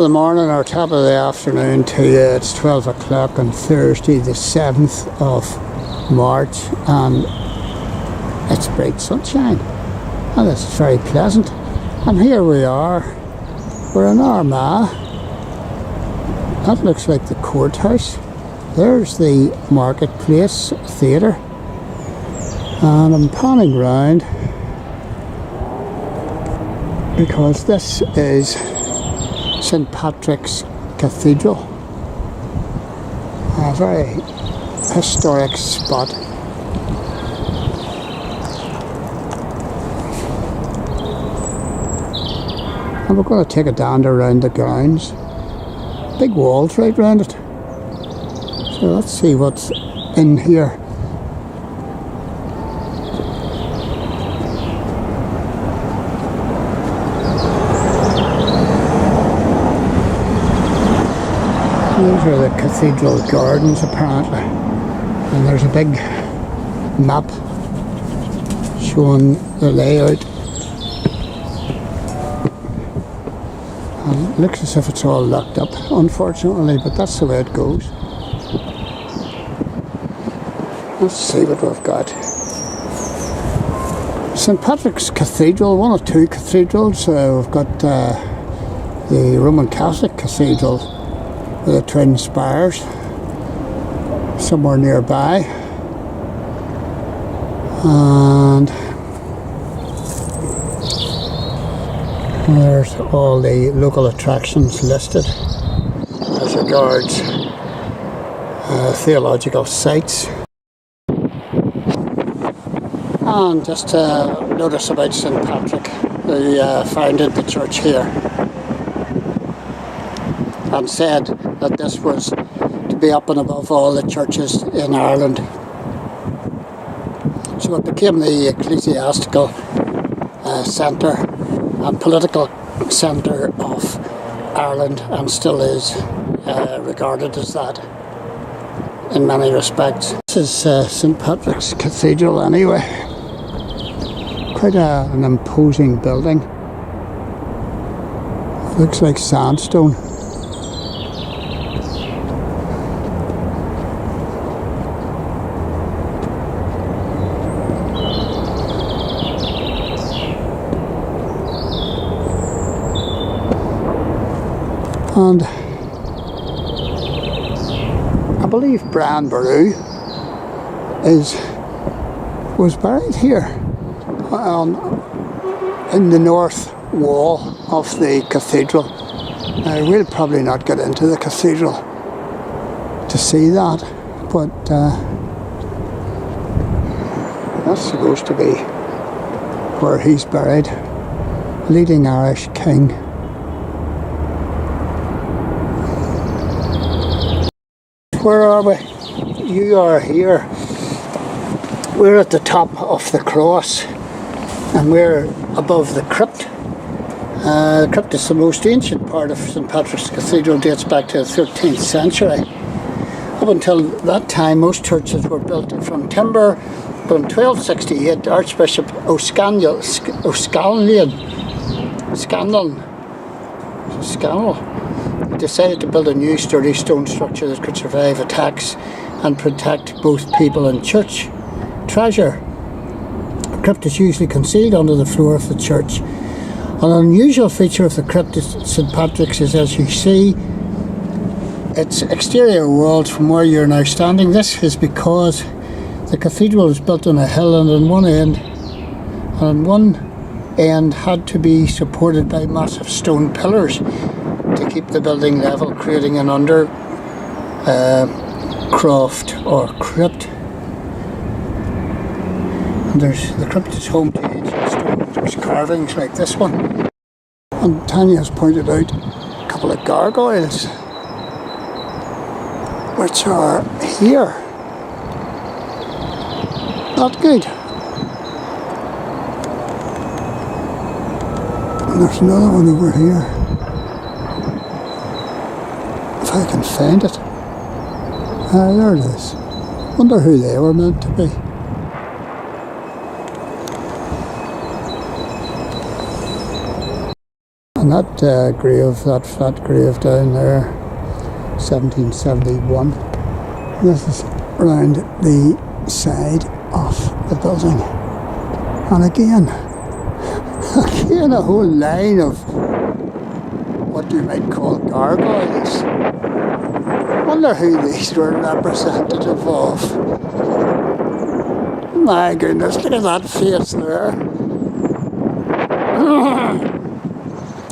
of the morning or top of the afternoon to you. It's 12 o'clock on Thursday the 7th of March, and it's bright sunshine and it's very pleasant. And here we are, we're in Armagh. That looks like the courthouse. There's the Marketplace Theatre, and I'm panning round because this is St Patrick's Cathedral, a very historic spot. And we're going to take a dander around the grounds. Big walls right round it. So let's see what's in here. These are the cathedral gardens apparently, and there's a big map showing the layout, and it looks as if it's all locked up unfortunately, but that's the way it goes. Let's see what we've got. St Patrick's Cathedral, one of two cathedrals. We've got the Roman Catholic Cathedral with the twin spires somewhere nearby, and there's all the local attractions listed as regards theological sites. And just to notice about St Patrick, who founded the church here and said that this was to be up and above all the churches in Ireland. So it became the ecclesiastical centre and political centre of Ireland, and still is regarded as that in many respects. This is St Patrick's Cathedral anyway. Quite an imposing building. Looks like sandstone. And I believe Boru was buried here in the north wall of the cathedral. Now, we'll probably not get into the cathedral to see that, but that's supposed to be where he's buried, leading Irish king. Where are we? You are here. We're at the top of the cross, and we're above the crypt. The crypt is the most ancient part of St Patrick's Cathedral, dates back to the 13th century. Up until that time, most churches were built from timber, but in 1268, Archbishop O'Scannell decided to build a new sturdy stone structure that could survive attacks and protect both people and church treasure. The crypt is usually concealed under the floor of the church. An unusual feature of the crypt at St Patrick's is, as you see, its exterior walls from where you're now standing. This is because the cathedral is built on a hill, and on one end had to be supported by massive stone pillars to keep the building level, creating an under croft or crypt. And the crypt is home to ancient stone. There's carvings like this one. And Tanya has pointed out a couple of gargoyles which are here. Not good. And there's another one over here. If I can find it. There it is. Wonder who they were meant to be. And that grave, that fat grave down there, 1771. This is round the side of the building. And again a whole line of what you might call gargoyles. Wonder who these were representative of. My goodness, look at that face there.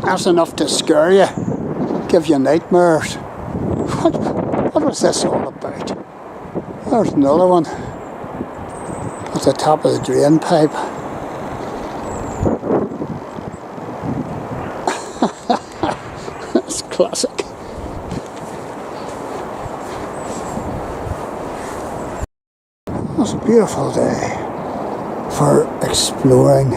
That's enough to scare you, give you nightmares. What was this all about? There's another one at the top of the drain pipe. That's classic. It was a beautiful day for exploring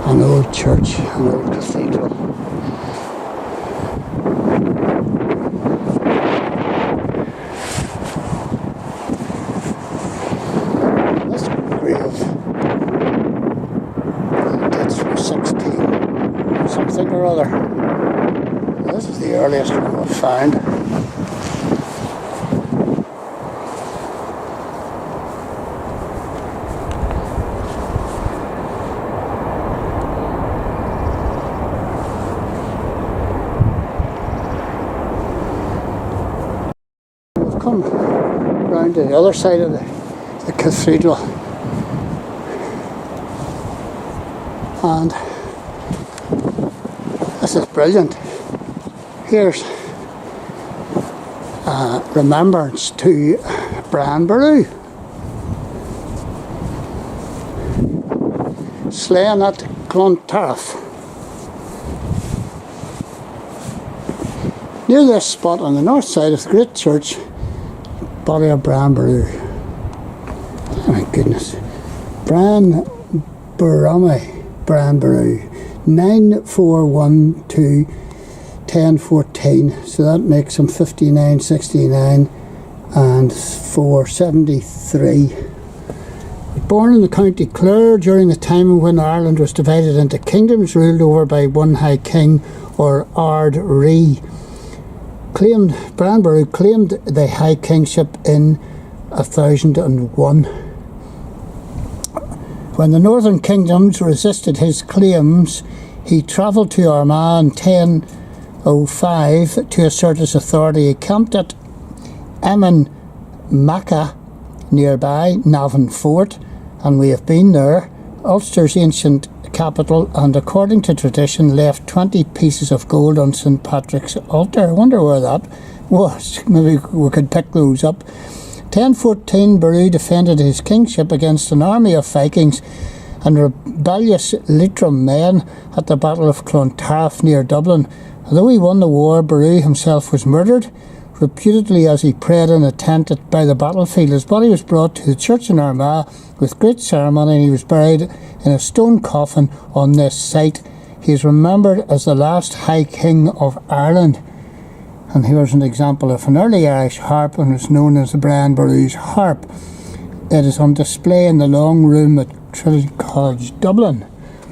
an old church, an old cathedral. This grave dates from 16 something or other. This is the earliest one we've found. Come round to the other side of the cathedral, and this is brilliant. Here's a remembrance to Boru, slain at Clontarf. Near this spot on the north side of the great church, body of Boru. Oh my goodness. Boru, 9412 1014. So that makes him 59, 69 and 473. Born in the County Clare during the time when Ireland was divided into kingdoms ruled over by one high king, or Ardeaglais. Boru claimed the high kingship in 1001. When the northern kingdoms resisted his claims, he travelled to Armagh in 1005 to assert his authority. He camped at Mhacha nearby Navan Fort, and we have been there, Ulster's ancient capital, and according to tradition left 20 pieces of gold on St. Patrick's altar. I wonder where that was. Maybe we could pick those up. 1014, Boru defended his kingship against an army of Vikings and rebellious Leitrim men at the Battle of Clontarf near Dublin. Although he won the war, Boru himself was murdered, reputedly as he prayed in a tent by the battlefield. His body was brought to the church in Armagh with great ceremony, and he was buried in a stone coffin on this site. He is remembered as the last High King of Ireland. And here's an example of an early Irish harp, and it's known as the Boru's harp. It is on display in the long room at Trinity College, Dublin,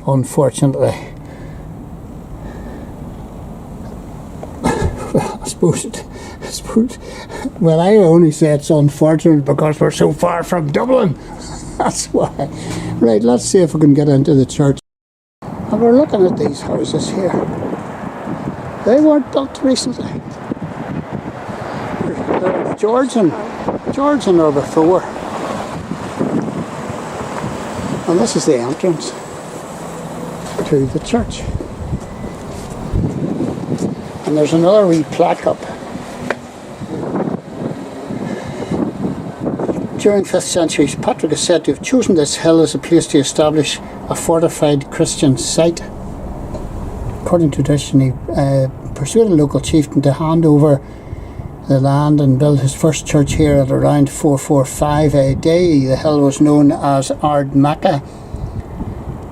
unfortunately. Well, I suppose, well, I only say it's unfortunate because we're so far from Dublin. That's why. Right, let's see if we can get into the church. And we're looking at these houses here. They weren't built recently. They're Georgian or before. And this is the entrance to the church. And there's another wee plaque up. During 5th century, Phádraig is said to have chosen this hill as a place to establish a fortified Christian site. According to tradition, he persuaded a local chieftain to hand over the land and build his first church here at around 445 AD. The hill was known as Armagh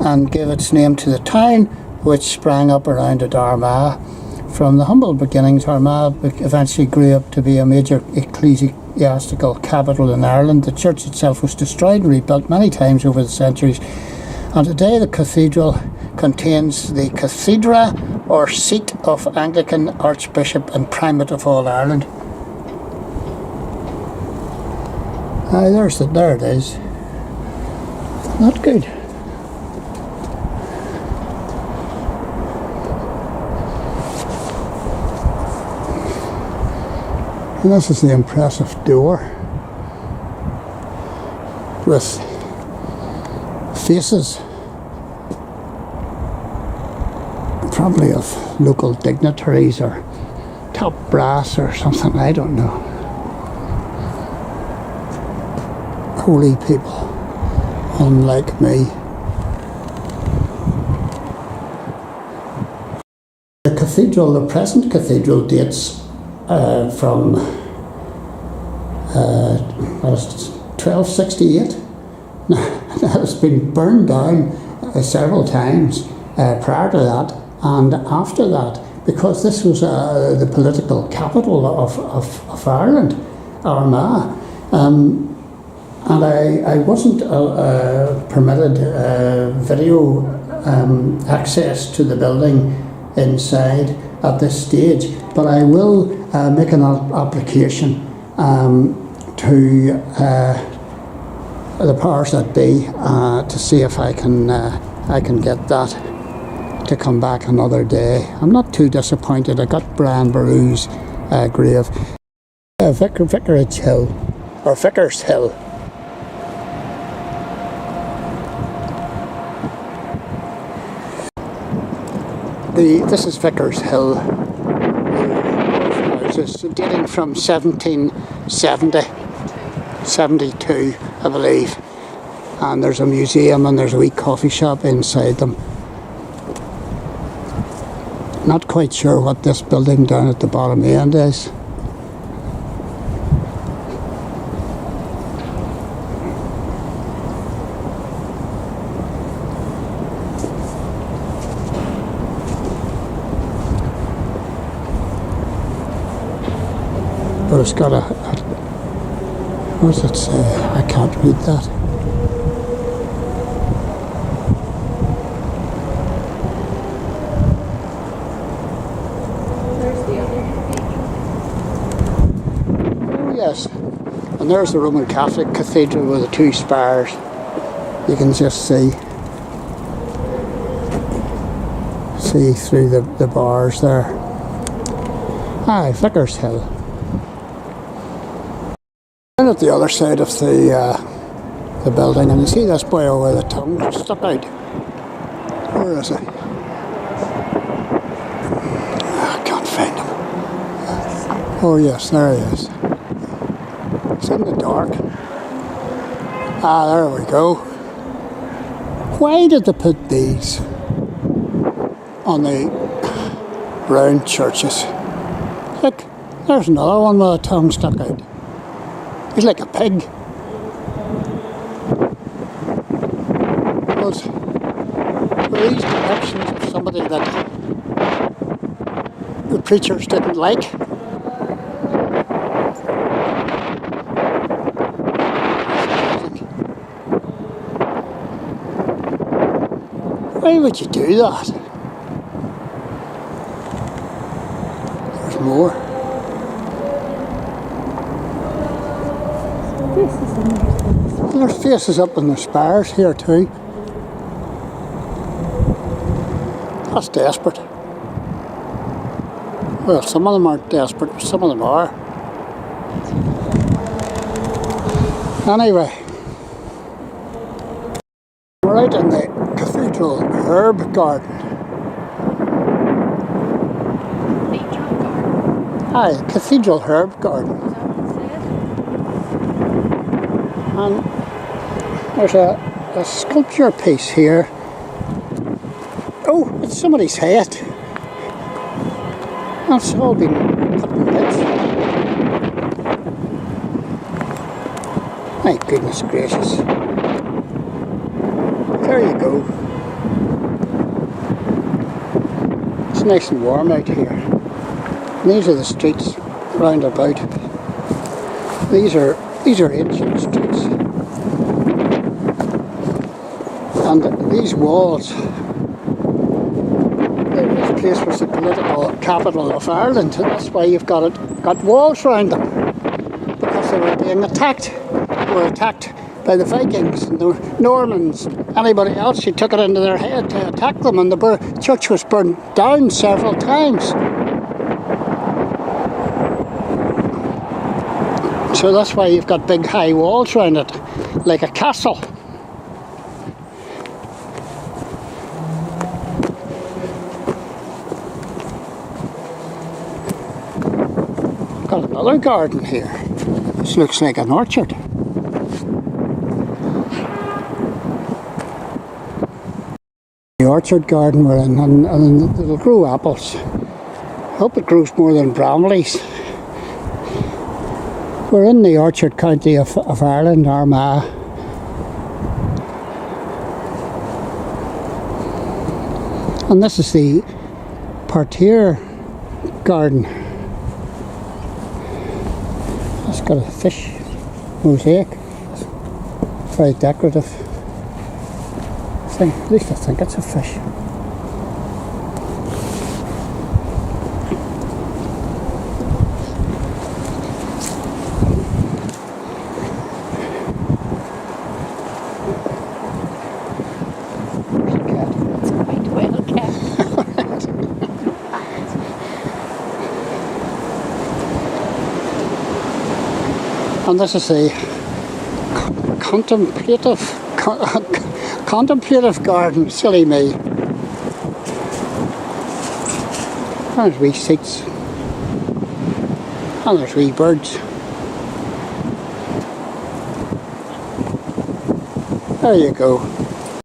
and gave its name to the town, which sprang up around at Armagh. From the humble beginnings, Armagh eventually grew up to be a major ecclesiastical capital in Ireland. The church itself was destroyed and rebuilt many times over the centuries, and today the cathedral contains the Cathedral, or seat of Anglican Archbishop and Primate of all Ireland. There it is. Not good. And this is the impressive door with faces, probably of local dignitaries or top brass or something, I don't know. Holy people, unlike me. The cathedral, the present cathedral, dates from 1268. Now, it's been burned down several times prior to that and after that, because this was the political capital of Ireland, Armagh. And I wasn't permitted video access to the building inside at this stage, but I will make an application to the powers that be to see if I can get that to come back another day. I'm not too disappointed. I got Brian Boru's grave. Vickers Hill, or Vickers Hill. This is Vickers Hill. It's dating from 1770, 72, I believe. And there's a museum and there's a wee coffee shop inside them. Not quite sure what this building down at the bottom end is. But it's got what does it say? I can't read that. There's the other cathedral. Oh yes, and there's the Roman Catholic Cathedral with the two spires. You can just see through the bars there. Aye, Vickers Hill. And at the other side of the building, and you see this boy over the tongue stuck out. Where is he? I can't find him. Oh yes, there he is. It's in the dark. There we go. Why did they put these on the round churches? Look, there's another one with a tongue stuck out. He's like a pig. Were these depictions of somebody that the preachers didn't like? Why would you do that? There's more. There's faces up in the spires here too. That's desperate. Well, some of them aren't desperate, but some of them are. Anyway, we're out in the Cathedral Herb Garden. Aye, Cathedral Herb Garden. And there's a sculpture piece here. Oh, it's somebody's head. That's all been cut in bits. My goodness gracious. There you go. It's nice and warm out here. And these are the streets round about. These are ancient streets. And these walls place was the political capital of Ireland, and that's why you've got walls around them, because they were being attacked. They were attacked by the Vikings and the Normans, anybody else who took it into their head to attack them, and the church was burned down several times. So that's why you've got big high walls around it, like a castle. Got another garden here. This looks like an orchard. The orchard garden we're in, and it'll grow apples. I hope it grows more than brambles. We're in the orchard county of Ireland, Armagh. And this is the parterre garden. It's got a fish mosaic. Very decorative thing. At least I think it's a fish. And this is a contemplative garden, silly me. And there's wee seats. And there's wee birds. There you go.